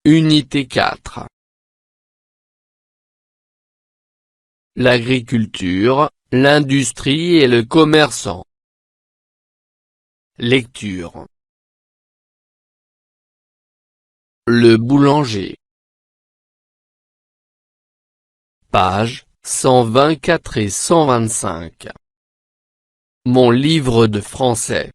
Unité 4. L'agriculture, l'industrie et le commerçant. Lecture. Le boulanger. Pages 124 et 125. Mon livre de français.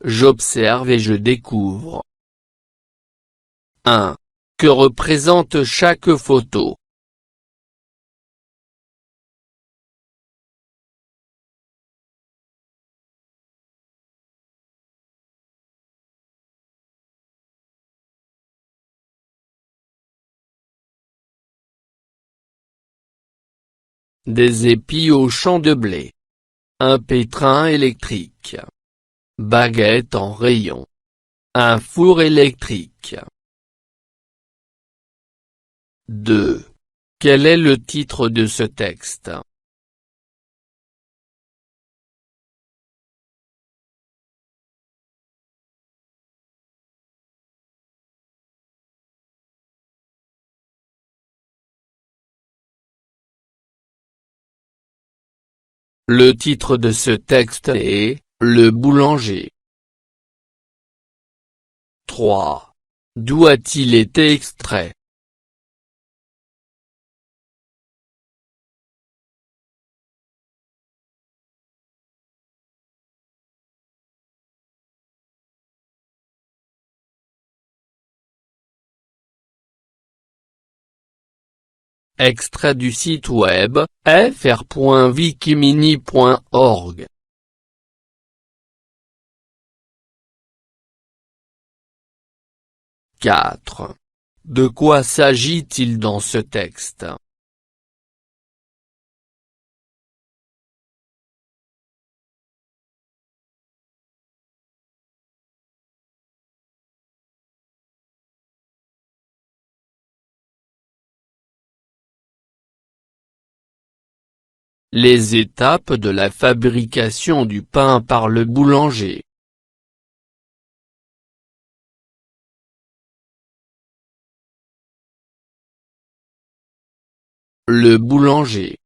J'observe et je découvre. 1. Que représente chaque photo? Des épis au champ de blé. Un pétrin électrique. Baguette en rayon. Un four électrique. 2. Quel est le titre de ce texte? Le titre de ce texte est « Le boulanger ». 3. D'où a-t-il été extrait? Extrait du site web fr.wikimini.org. 4. De quoi s'agit-il dans ce texte? Les étapes de la fabrication du pain par le boulanger. Le boulanger.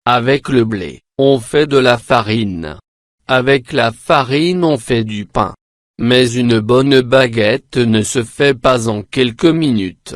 Avec le blé, on fait de la farine. Avec la farine on fait du pain. Mais une bonne baguette ne se fait pas en quelques minutes.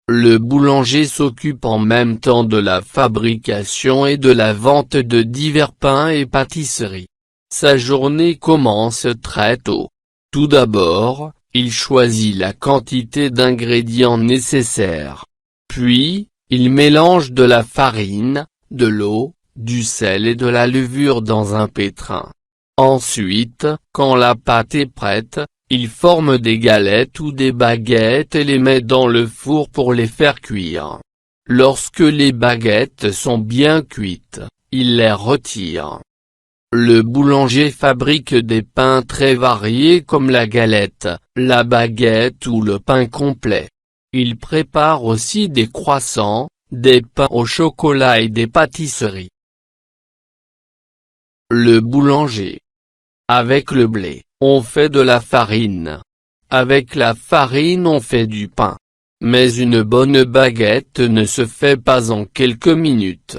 Le boulanger s'occupe en même temps de la fabrication et de la vente de divers pains et pâtisseries. Sa journée commence très tôt. Tout d'abord, il choisit la quantité d'ingrédients nécessaires. Puis, il mélange de la farine, de l'eau, du sel et de la levure dans un pétrin. Ensuite, quand la pâte est prête, il forme des galettes ou des baguettes et les met dans le four pour les faire cuire. Lorsque les baguettes sont bien cuites, il les retire. Le boulanger fabrique des pains très variés comme la galette, la baguette ou le pain complet. Il prépare aussi des croissants, des pains au chocolat et des pâtisseries. Le boulanger. Avec le blé, on fait de la farine. Avec la farine on fait du pain. Mais une bonne baguette ne se fait pas en quelques minutes.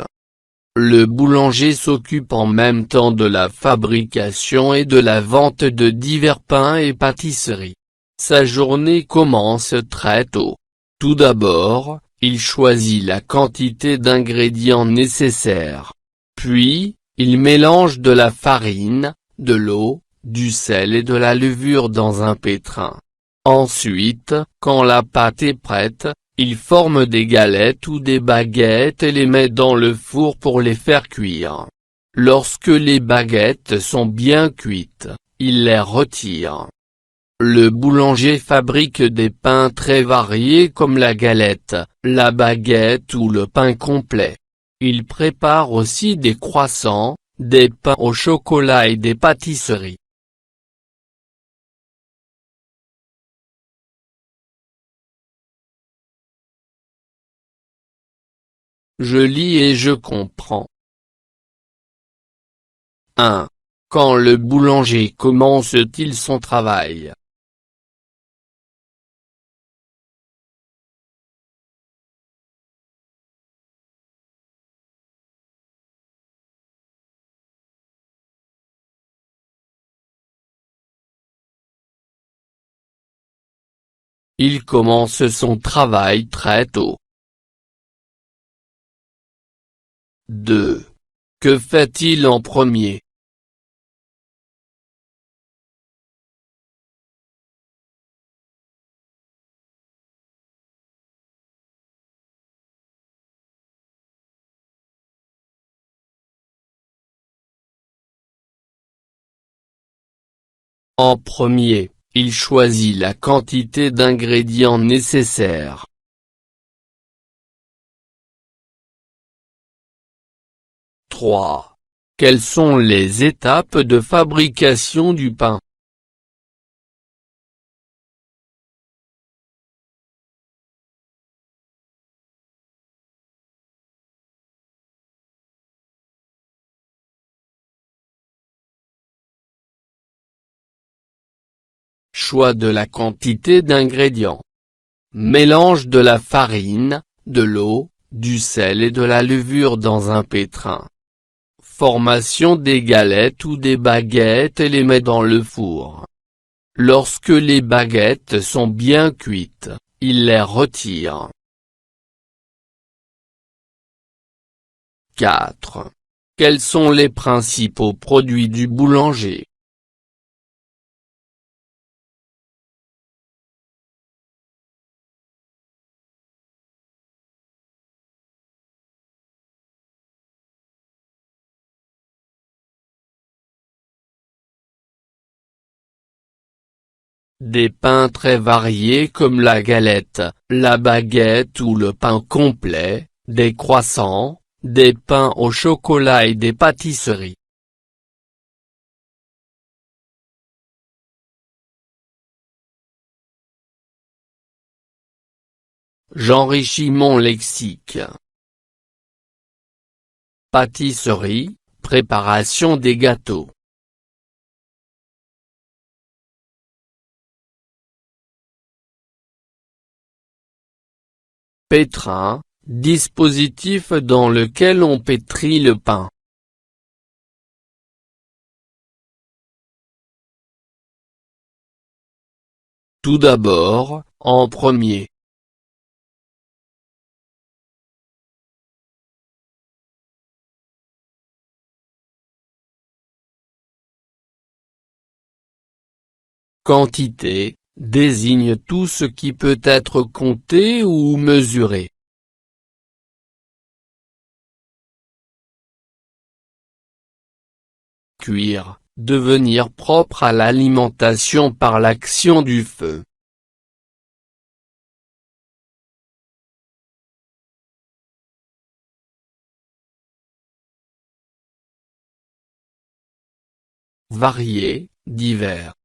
Le boulanger s'occupe en même temps de la fabrication et de la vente de divers pains et pâtisseries. Sa journée commence très tôt. Tout d'abord, il choisit la quantité d'ingrédients nécessaires. Puis, il mélange de la farine, de l'eau, du sel et de la levure dans un pétrin. Ensuite, quand la pâte est prête, il forme des galettes ou des baguettes et les met dans le four pour les faire cuire. Lorsque les baguettes sont bien cuites, il les retire. Le boulanger fabrique des pains très variés comme la galette, la baguette ou le pain complet. Il prépare aussi des croissants, des pains au chocolat et des pâtisseries. Je lis et je comprends. 1. Quand le boulanger commence-t-il son travail? Il commence son travail très tôt. 2. Que fait-il en premier? En premier, il choisit la quantité d'ingrédients nécessaires. 3. Quelles sont les étapes de fabrication du pain? Choix de la quantité d'ingrédients. Mélange de la farine, de l'eau, du sel et de la levure dans un pétrin. Formation des galettes ou des baguettes et les met dans le four. Lorsque les baguettes sont bien cuites, il les retire. 4. Quels sont les principaux produits du boulanger? Des pains très variés comme la galette, la baguette ou le pain complet, des croissants, des pains au chocolat et des pâtisseries. J'enrichis mon lexique. Pâtisserie, préparation des gâteaux. Pétrin, dispositif dans lequel on pétrit le pain. Tout d'abord, en premier. Quantité, désigne tout ce qui peut être compté ou mesuré. Cuire, devenir propre à l'alimentation par l'action du feu. Varié, divers.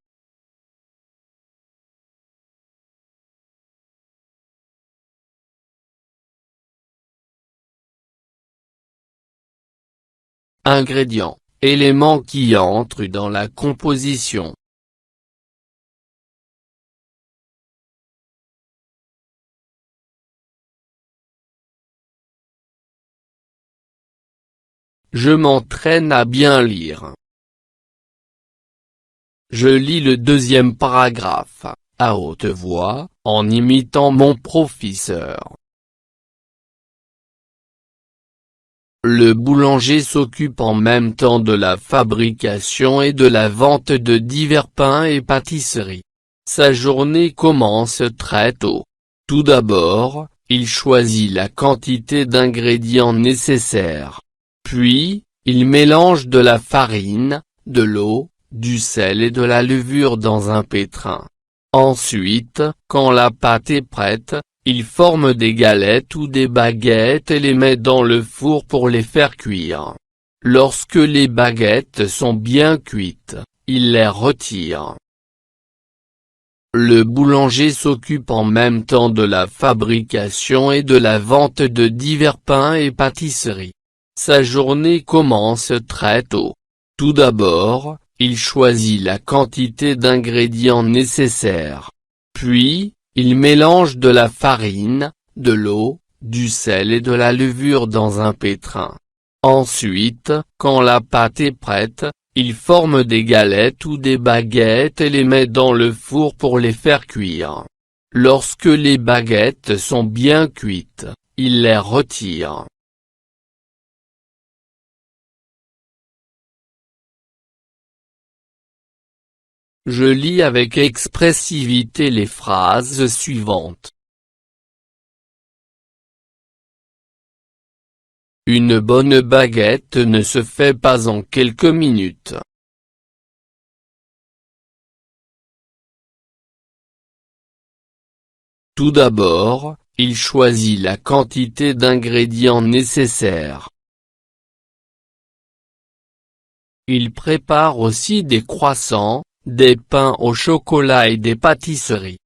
Ingrédients, éléments qui entrent dans la composition. Je m'entraîne à bien lire. Je lis le deuxième paragraphe, à haute voix, en imitant mon professeur. Le boulanger s'occupe en même temps de la fabrication et de la vente de divers pains et pâtisseries. Sa journée commence très tôt. Tout d'abord, il choisit la quantité d'ingrédients nécessaires. Puis, il mélange de la farine, de l'eau, du sel et de la levure dans un pétrin. Ensuite, quand la pâte est prête, il forme des galettes ou des baguettes et les met dans le four pour les faire cuire. Lorsque les baguettes sont bien cuites, il les retire. Le boulanger s'occupe en même temps de la fabrication et de la vente de divers pains et pâtisseries. Sa journée commence très tôt. Tout d'abord, il choisit la quantité d'ingrédients nécessaires. Puis, il mélange de la farine, de l'eau, du sel et de la levure dans un pétrin. Ensuite, quand la pâte est prête, il forme des galettes ou des baguettes et les met dans le four pour les faire cuire. Lorsque les baguettes sont bien cuites, il les retire. Je lis avec expressivité les phrases suivantes. Une bonne baguette ne se fait pas en quelques minutes. Tout d'abord, il choisit la quantité d'ingrédients nécessaires. Il prépare aussi des croissants, des pains au chocolat et des pâtisseries.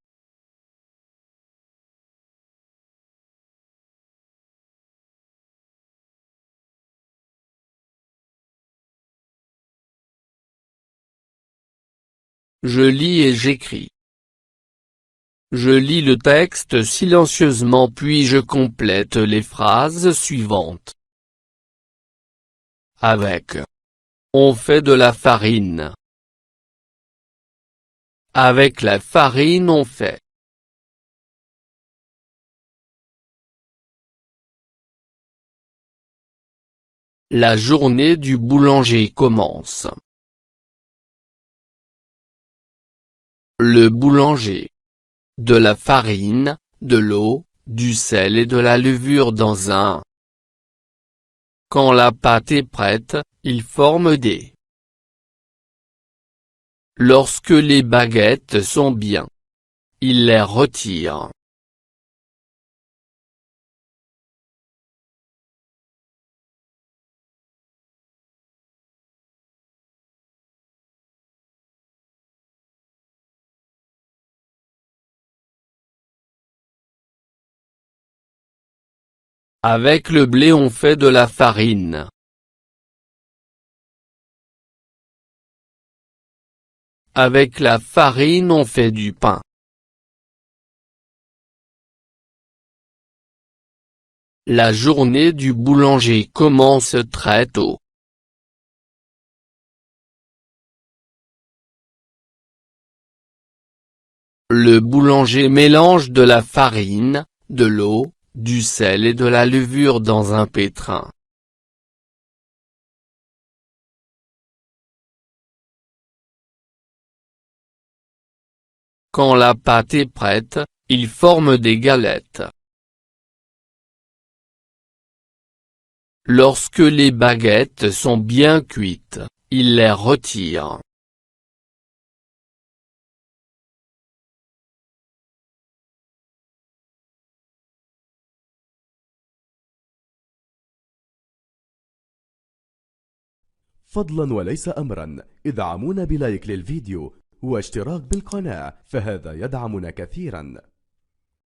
Je lis et j'écris. Je lis le texte silencieusement puis je complète les phrases suivantes. Avec. On fait de la farine. Avec la farine on fait. La journée du boulanger commence. Le boulanger. De la farine, de l'eau, du sel et de la levure dans un. Quand la pâte est prête, il forme des. Lorsque les baguettes sont bien. Il les retire. Avec le blé on fait de la farine. Avec la farine on fait du pain. La journée du boulanger commence très tôt. Le boulanger mélange de la farine, de l'eau, du sel et de la levure dans un pétrin. Quand la pâte est prête, il forme des galettes. Lorsque les baguettes sont bien cuites, il les retire. فضلا وليس أمرا ادعمونا بلايك للفيديو واشتراك بالقناة فهذا يدعمنا كثيرا.